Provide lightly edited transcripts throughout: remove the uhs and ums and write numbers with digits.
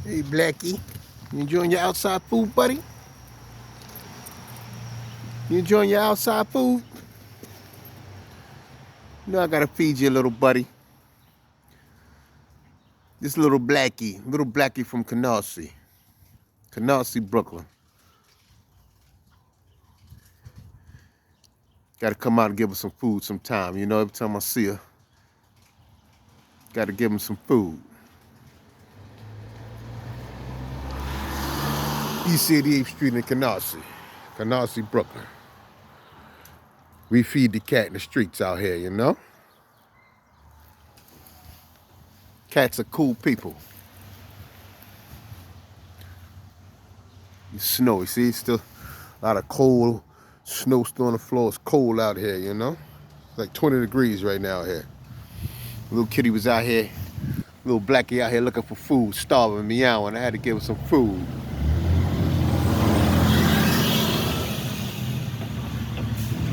Hey, Blackie. You enjoying your outside food, buddy? You enjoying your outside food? You know I gotta feed you, little buddy. This little Blackie from Canarsie, Brooklyn. Gotta come out and give her some food sometime. You know, every time I see her, gotta give him some food. East 88th Street in Canarsie, Brooklyn. We feed the cat in the streets out here, you know? Cats are cool people. It's snowy, see? It's still a lot of cold snow still on the floor. It's cold out here, you know? It's like 20 degrees right now here. Little kitty was out here, little Blackie out here looking for food, starving, meowing. I had to give her some food.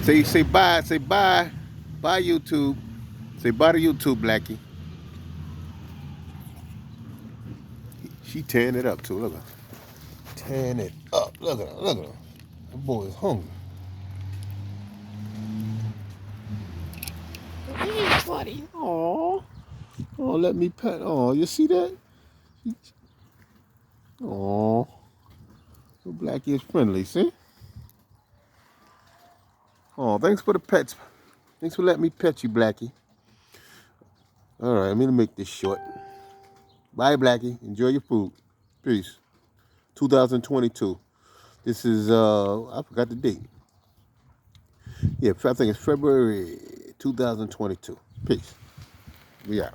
Say bye, say bye. Bye, YouTube. Say bye to YouTube, Blackie. She tearing it up too, look at her. Tearing it up, look at her, look at her. That boy is hungry. Hey, buddy. Aw. Oh, let me pet. Oh, you see that? Oh, little Blackie is friendly, see? Oh, thanks for the pets. Thanks for letting me pet you, Blackie. All right, I'm gonna make this short. Bye, Blackie. Enjoy your food. Peace. 2022. This is, I forgot the date. Yeah, I think it's February 2022. Peace. We out.